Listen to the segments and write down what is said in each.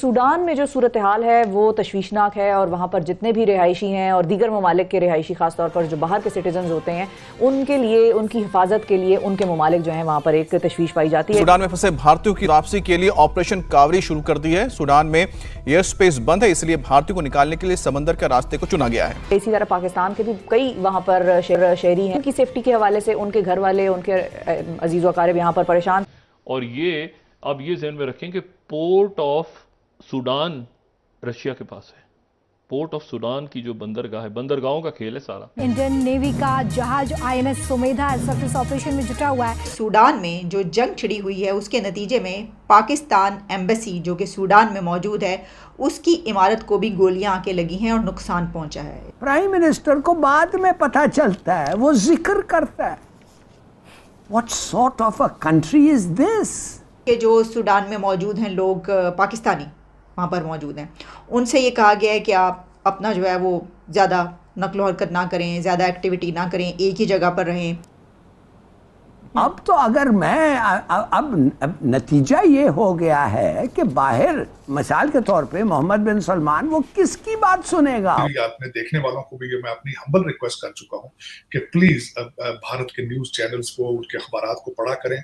Sudan में जो सूरत हाल है वो तशवीशनाक है और वहाँ पर जितने भी रिहायशी हैं और दीगर ममालिक के रिहायशी खासतौर पर जो बाहर के सिटीजन होते हैं उनके लिए, उनकी हिफाजत के लिए उनके ममालिक जो हैं वहाँ पर एक तशवीश पाई जाती है। सूडान में फंसे भारतीयों की वापसी के लिए ऑपरेशन कावरी शुरू कर दी है। सूडान में एयर स्पेस बंद है, इसलिए भारतीयों को निकालने के लिए समंदर के रास्ते को चुना गया है। इसी तरह पाकिस्तान के भी कई वहाँ पर शहरी हैं, उनकी सेफ्टी के हवाले से उनके घर वाले, उनके अजीज़ व अकारिब यहाँ पर परेशान। और ये अब ये ज़हन में रखें कि पोर्ट ऑफ सूडान रशिया के पास है। पोर्ट ऑफ सूडान की जो बंदरगाह है, बंदरगाहों का खेल है सारा। इंडियन नेवी का जहाज INS सुमेधा सर्फेस ऑपरेशन में जुटा हुआ है। सूडान में जो जंग छिड़ी हुई है उसके नतीजे में पाकिस्तान एम्बेसी जो कि सूडान में मौजूद है उसकी इमारत को भी गोलियां आके लगी हैं और नुकसान पहुंचा है। प्राइम मिनिस्टर को बाद में पता चलता है, वो जिक्र करता है। What sort of a country is this? कि जो सूडान में मौजूद हैं लोग पाकिस्तानी वहाँ पर मौजूद हैं, उनसे ये कहा गया है कि आप अपना जो है वो ज़्यादा नकलो हरकत ना करें, ज़्यादा एक्टिविटी ना करें, एक ही जगह पर रहें। अब तो अगर मैं अब नतीजा ये हो गया है कि बाहर मिसाल के तौर पे मोहम्मद बिन सलमान वो किसकी बात सुनेगा। आपने देखने वालों को भी मैं अपनी हम्बल रिक्वेस्ट कर चुका हूँ कि प्लीज भारत के न्यूज चैनल्स को, उनके अखबारात को पढ़ा करें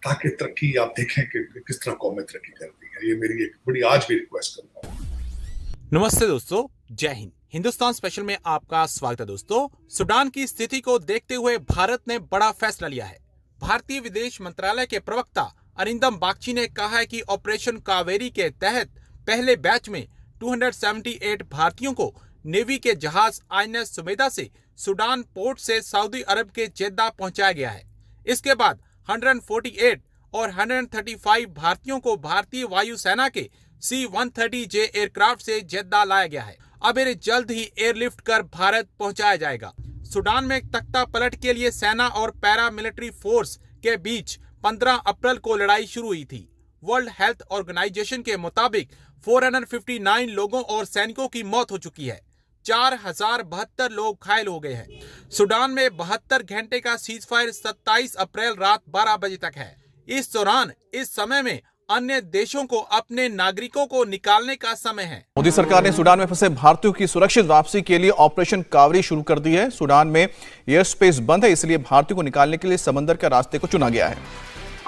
ताकि तरक्की आप देखें कि किस तरह कौमें तरक्की करती है। ये मेरी एक बड़ी आज भी रिक्वेस्ट करूंगा। नमस्ते दोस्तों, जय हिंद। हिंदुस्तान स्पेशल में आपका स्वागत है। दोस्तों, सूडान की स्थिति को देखते हुए भारत ने बड़ा फैसला लिया है। भारतीय विदेश मंत्रालय के प्रवक्ता अरिंदम बागची ने कहा है कि ऑपरेशन कावेरी के तहत पहले बैच में 278 भारतीयों को नेवी के जहाज INS सुमेधा से सूडान पोर्ट से सऊदी अरब के जेद्दा पहुंचाया गया है। इसके बाद 148 और 135 भारतीयों को भारतीय वायुसेना के C-130J एयरक्राफ्ट से जेद्दा लाया गया है। अब इन्हें जल्द ही एयरलिफ्ट कर भारत पहुंचाया जाएगा। सूडान में तख्ता पलट के लिए सेना और पैरा मिलिट्री फोर्स के बीच 15 अप्रैल को लड़ाई शुरू हुई थी। वर्ल्ड हेल्थ ऑर्गेनाइजेशन के मुताबिक 459 लोगों और सैनिकों की मौत हो चुकी है। 4072 लोग घायल हो गए हैं। सूडान में 72 घंटे का सीज फायर 27 अप्रैल रात 12 बजे तक है। इस दौरान इस समय में अन्य देशों को अपने नागरिकों को निकालने का समय है। मोदी सरकार ने सूडान में फंसे भारतीयों की सुरक्षित वापसी के लिए ऑपरेशन कावरी शुरू कर दी है। सूडान में एयर स्पेस बंद है, इसलिए भारतीयों को निकालने के लिए समंदर के रास्ते को चुना गया है।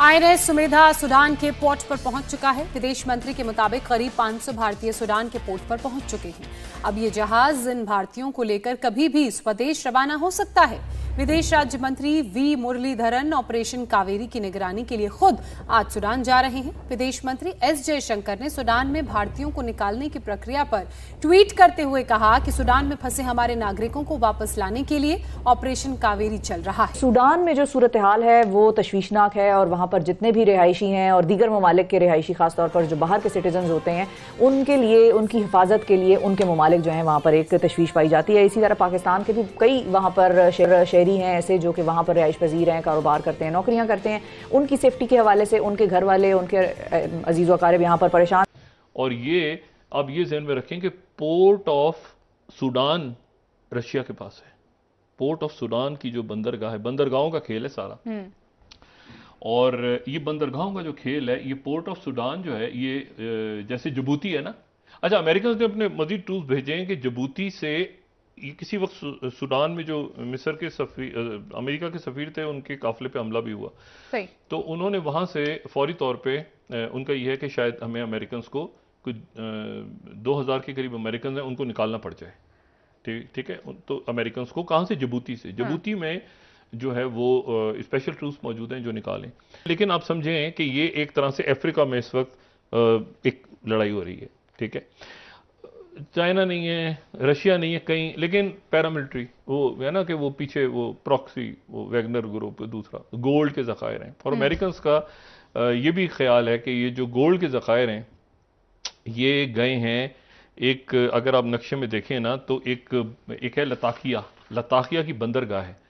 INS सुमेधा सूडान के पोर्ट पर पहुंच चुका है। विदेश मंत्री के मुताबिक करीब 500 भारतीय सूडान के पोर्ट पर पहुंच चुके हैं। अब ये जहाज इन भारतीयों को लेकर कभी भी स्वदेश रवाना हो सकता है। विदेश राज्य मंत्री V मुरलीधरन ऑपरेशन कावेरी की निगरानी के लिए खुद आज सूडान जा रहे हैं। विदेश मंत्री S जयशंकर ने सूडान में भारतीयों को निकालने की प्रक्रिया पर ट्वीट करते हुए कहा कि सूडान में फंसे हमारे नागरिकों को वापस लाने के लिए ऑपरेशन कावेरी चल रहा है। सूडान में जो सूरत हाल है वो तशवीशनाक है और वहाँ पर जितने भी रिहायशी हैं और दीगर ममालिक के रिहायशी खासतौर पर जो बाहर के सिटीजन होते हैं उनके लिए, उनकी हिफाजत के लिए उनके ममालिक जो हैं वहाँ पर एक तशवीश पाई जाती है। इसी तरह पाकिस्तान के भी कई वहाँ पर शहरी हैं ऐसे जो कि वहाँ पर रिहाइश पजीर हैं, कारोबार करते हैं, नौकरियाँ करते हैं, उनकी सेफ्टी के हवाले से उनके घर वाले, उनके अजीज़ व अकारिब यहाँ पर परेशान। और ये अब ये ज़हन में रखें कि पोर्ट ऑफ सूडान रशिया के पास है। पोर्ट ऑफ सूडान की जो बंदरगाह है, बंदरगाहों का खेल है सारा। और ये बंदरगाहों का जो खेल है, ये पोर्ट ऑफ सूडान जो है ये जैसे जिबूती है ना। अच्छा, अमेरिकन ने अपने मजीद टूल्स भेजे हैं कि जिबूती से ये किसी वक्त सूडान में जो मिस्र के अमेरिका के सफीर थे उनके काफिले पे हमला भी हुआ। सही। तो उन्होंने वहाँ से फौरी तौर पे उनका ये है कि शायद हमें अमेरिकन को कुछ 2000 के करीब अमेरिकन हैं, उनको निकालना पड़ जाए। ठीक है। तो अमेरिकन को कहाँ से? जिबूती से। जिबूती में जो है वो स्पेशल ट्रूप्स मौजूद हैं जो निकालें। लेकिन आप समझें कि ये एक तरह से अफ्रीका में इस वक्त एक लड़ाई हो रही है। ठीक है। चाइना नहीं है, रशिया नहीं है कहीं, लेकिन पैरामिलिट्री वो है ना कि वो पीछे वो प्रॉक्सी, वो वैगनर ग्रुप, दूसरा गोल्ड के ज़खायर हैं। और अमेरिकन का ये भी ख्याल है कि ये जो गोल्ड के ज़खायर हैं ये गए हैं एक, अगर आप नक्शे में देखें ना तो एक है लताकिया की बंदरगाह है।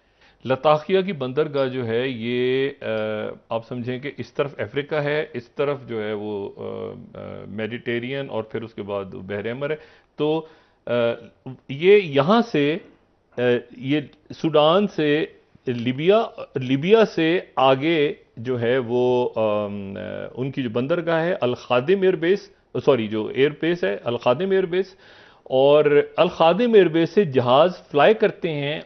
लताकिया की बंदरगाह जो है ये आप समझें कि इस तरफ अफ्रीका है, इस तरफ जो है वो मेडिटेरियन और फिर उसके बाद बहर अहमर है। तो ये यहाँ से ये सूडान से लिबिया से आगे जो है वो उनकी जो बंदरगाह है अल खादिम एयरबेस सॉरी जो एयरबेस है अल खादिम एयरबेस, और अल खादिम एयरबेस से जहाज़ फ्लाई करते हैं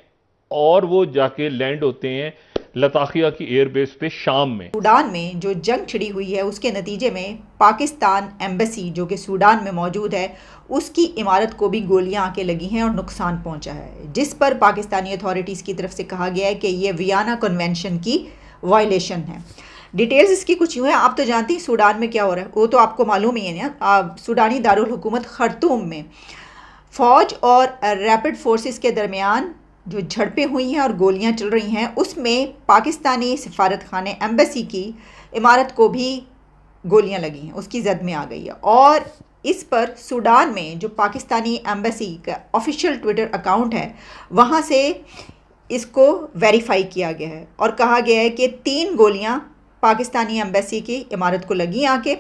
और वो जाके लैंड होते हैं लताकिया की एयरबेस पे शाम में। सूडान में जो जंग छिड़ी हुई है उसके नतीजे में पाकिस्तान एम्बेसी जो कि सूडान में मौजूद है उसकी इमारत को भी गोलियां आके लगी हैं और नुकसान पहुंचा है, जिस पर पाकिस्तानी अथॉरिटीज़ की तरफ से कहा गया है कि ये वियना कन्वेंशन की वायलेशन है। डिटेल्स इसकी कुछ यूँ है, आप तो जानती हैं सूडान में क्या हो रहा है, वो तो आपको मालूम ही है ना। सूडानी दारुल हुकूमत खर्तूम में फ़ौज और रैपिड फोर्सेस के दरमियान जो झड़पें हुई हैं और गोलियां चल रही हैं, उसमें पाकिस्तानी सिफारत खाने एम्बेसी की इमारत को भी गोलियां लगी हैं, उसकी जद में आ गई है। और इस पर सूडान में जो पाकिस्तानी एम्बेसी का ऑफिशियल ट्विटर अकाउंट है वहाँ से इसको वेरीफाई किया गया है और कहा गया है कि 3 गोलियां पाकिस्तानी एम्बेसी की इमारत को लगी आके।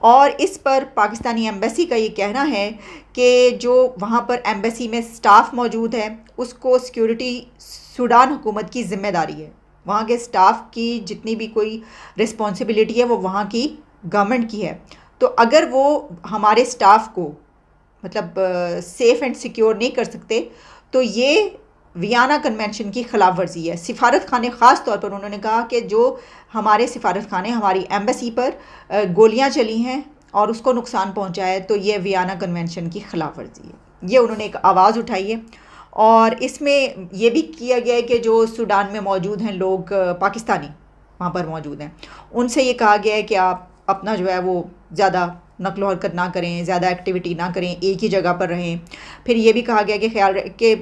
और इस पर पाकिस्तानी एम्बेसी का ये कहना है कि जो वहाँ पर एम्बेसी में स्टाफ मौजूद है उसको सिक्योरिटी सूडान हुकूमत की ज़िम्मेदारी है, वहाँ के स्टाफ की जितनी भी कोई रिस्पॉन्सिबिलिटी है वो वहाँ की गवर्नमेंट की है। तो अगर वो हमारे स्टाफ को मतलब सेफ़ एंड सिक्योर नहीं कर सकते तो ये वियना कन्वेंशन की खिलाफ वर्जी है। सिफारत खाने ख़ास तौर पर उन्होंने कहा कि जो हमारे सिफारत खाने हमारी एम्बेसी पर गोलियां चली हैं और उसको नुकसान पहुंचा है तो ये वियना कन्वेंशन की खिलाफ वर्जी है। ये उन्होंने एक आवाज़ उठाई है और इसमें यह भी किया गया है कि जो सूडान में मौजूद हैं लोग पाकिस्तानी वहाँ पर मौजूद हैं उनसे ये कहा गया है कि आप अपना जो है वो ज़्यादा नकलो हरकत ना करें, ज़्यादा एक्टिविटी ना करें, एक ही जगह पर रहें। फिर ये भी कहा गया कि ख्याल के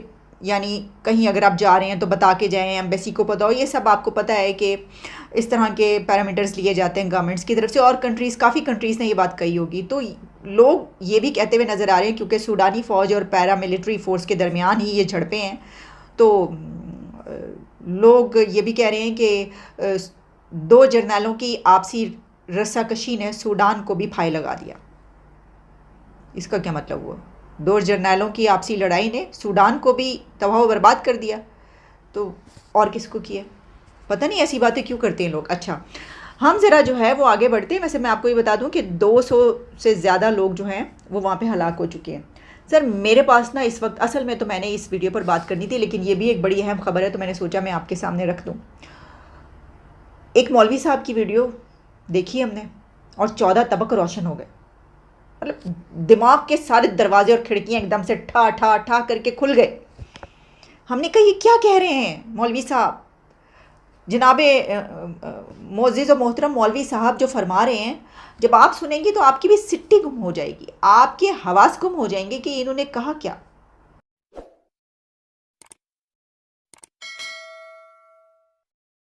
यानी कहीं अगर आप जा रहे हैं तो बता के जाएं, एम्बेसी को पता हो। ये सब आपको पता है कि इस तरह के पैरामीटर्स लिए जाते हैं गवर्नमेंट्स की तरफ से और काफ़ी कंट्रीज़ ने ये बात कही होगी। तो लोग ये भी कहते हुए नज़र आ रहे हैं क्योंकि सूडानी फ़ौज और पैरामिलिट्री फ़ोर्स के दरमियान ही ये झड़पें हैं, तो लोग ये भी कह रहे हैं कि 2 जर्नैलों की आपसी रस्साकशी ने सूडान को भी फाई लगा दिया। इसका क्या मतलब हुआ? 2 जर्नैलों की आपसी लड़ाई ने सूडान को भी तबाह बर्बाद कर दिया, तो और किसको किया? पता नहीं ऐसी बातें क्यों करते हैं लोग। अच्छा, हम ज़रा जो है वो आगे बढ़ते हैं। वैसे मैं आपको ये बता दूं कि 200 से ज़्यादा लोग जो हैं वो वहाँ पे हलाक हो चुके हैं। सर मेरे पास ना इस वक्त असल में तो मैंने इस वीडियो पर बात करनी थी, लेकिन ये भी एक बड़ी अहम खबर है तो मैंने सोचा मैं आपके सामने रख दूँ। एक मौलवी साहब की वीडियो देखी हमने और 14 तबक रोशन हो गए। मतलब दिमाग के सारे दरवाजे और खिड़कियां एकदम से ठा ठा ठा करके खुल गए। हमने कहा ये क्या कह रहे हैं मौलवी साहब? जनाबे मोअज़्ज़िज़ और मोहतरम मौलवी साहब जो फरमा रहे हैं, जब आप सुनेंगे तो आपकी भी सिट्टी गुम हो जाएगी, आपके हवास गुम हो जाएंगे कि इन्होंने कहा क्या।